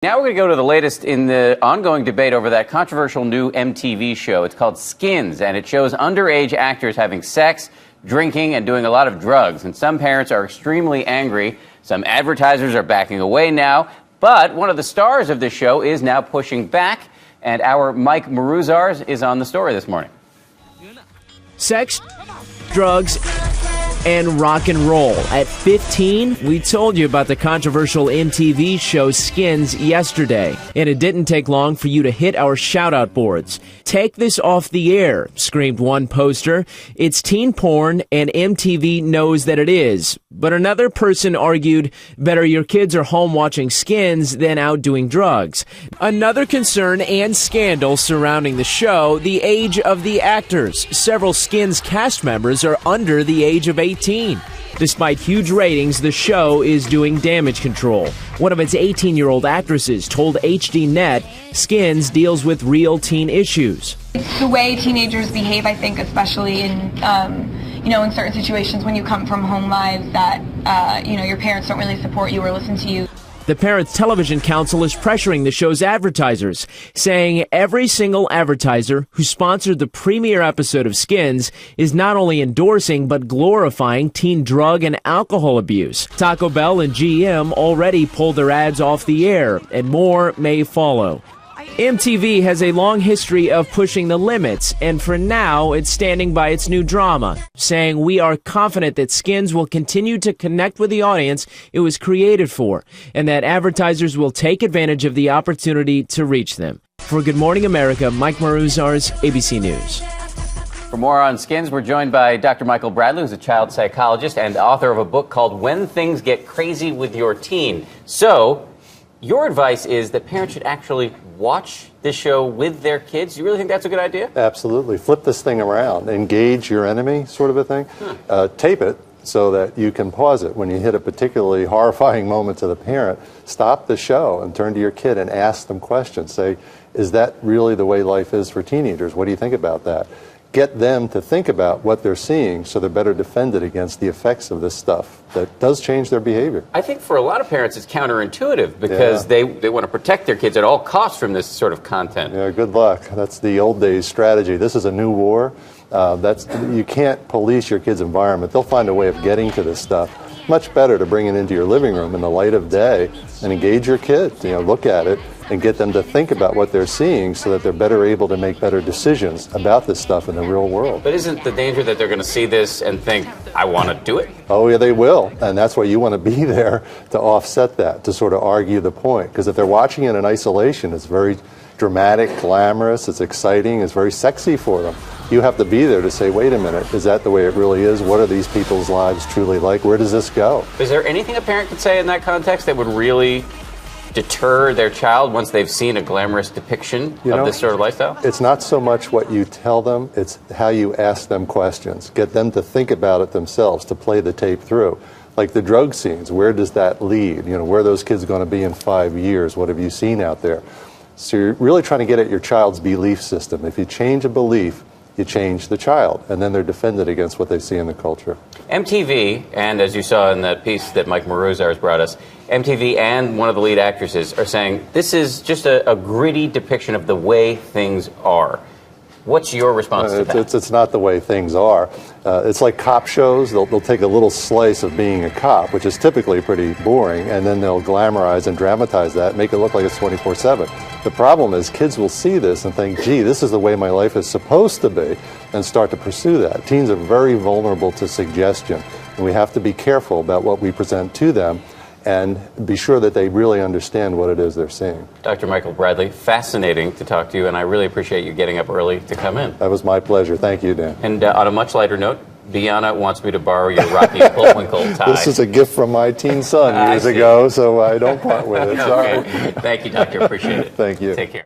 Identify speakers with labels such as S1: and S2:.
S1: Now we're going to go to the latest in the ongoing debate over that controversial new MTV show. It's called Skins, and it shows underage actors having sex, drinking, and doing a lot of drugs. And some parents are extremely angry. Some advertisers are backing away now. But one of the stars of this show is now pushing back. And our Mike Maruzars is on the story this morning.
S2: Sex, drugs, and rock and roll. At 15, we told you about the controversial MTV show Skins yesterday, and it didn't take long for you to hit our shout-out boards. "Take this off the air," screamed one poster. "It's teen porn, and MTV knows that it is." But another person argued, "Better your kids are home watching Skins than out doing drugs." Another concern and scandal surrounding the show, the age of the actors. Several Skins cast members are under the age of 18. Despite huge ratings, the show is doing damage control. One of its 18-year-old actresses told HDNet Skins deals with real teen issues.
S3: It's the way teenagers behave, I think, especially in in certain situations when you come from home lives that, your parents don't really support you or listen to you.
S2: The Parents Television Council is pressuring the show's advertisers, saying every single advertiser who sponsored the premiere episode of Skins is not only endorsing but glorifying teen drug and alcohol abuse. Taco Bell and GM already pulled their ads off the air, and more may follow. MTV has a long history of pushing the limits, and for now, it's standing by its new drama, saying we are confident that Skins will continue to connect with the audience it was created for, and that advertisers will take advantage of the opportunity to reach them. For Good Morning America, Mike Maruzars, ABC News.
S1: For more on Skins, we're joined by Dr. Michael Bradley, who's a child psychologist and author of a book called When Things Get Crazy with Your Teen. So, your advice is that parents should actually watch this show with their kids. You really think that's a good idea?
S4: Absolutely. Flip this thing around. Engage your enemy, sort of a thing. Tape it so that you can pause it. When you hit a particularly horrifying moment to the parent, stop the show and turn to your kid and ask them questions. Say, is that really the way life is for teenagers? What do you think about that? Get them to think about what they're seeing so they're better defended against the effects of this stuff that does change their behavior.
S1: I think for a lot of parents it's counterintuitive because they want to protect their kids at all costs from this sort of content.
S4: Yeah, good luck. That's the old days strategy. This is a new war. You can't police your kids' environment. They'll find a way of getting to this stuff. Much better to bring it into your living room in the light of day and engage your kids. Look at it and get them to think about what they're seeing so that they're better able to make better decisions about this stuff in the real world.
S1: But isn't the danger that they're going to see this and think, I want to do it?
S4: Oh, yeah, they will. And that's why you want to be there to offset that, to sort of argue the point. Because if they're watching it in isolation, it's very dramatic, glamorous, it's exciting, it's very sexy for them. You have to be there to say, wait a minute, is that the way it really is? What are these people's lives truly like? Where does this go?
S1: Is there anything a parent could say in that context that would really deter their child once they've seen a glamorous depiction of this sort of lifestyle?
S4: It's not so much what you tell them, it's how you ask them questions. Get them to think about it themselves, to play the tape through. Like the drug scenes, where does that lead? Where are those kids going to be in 5 years? What have you seen out there? So you're really trying to get at your child's belief system. If you change a belief, you change the child, and then they're defended against what they see in the culture.
S1: MTV, and as you saw in that piece that Mike Maruzars brought us, MTV and one of the lead actresses are saying this is just a gritty depiction of the way things are. What's your response to that?
S4: It's not the way things are. It's like cop shows. They'll take a little slice of being a cop, which is typically pretty boring, and then they'll glamorize and dramatize that, make it look like it's 24/7. The problem is kids will see this and think, gee, this is the way my life is supposed to be, and start to pursue that. Teens are very vulnerable to suggestion, and we have to be careful about what we present to them and be sure that they really understand what it is they're seeing.
S1: Dr. Michael Bradley, fascinating to talk to you, and I really appreciate you getting up early to come in.
S4: That was my pleasure. Thank you, Dan.
S1: And on a much lighter note, Deanna wants me to borrow your Rocky Bullwinkle tie.
S4: This is a gift from my teen son years ago, so I don't part with it. Sorry.
S1: Okay. Thank you, Doctor. Appreciate it.
S4: Thank you.
S1: Take care.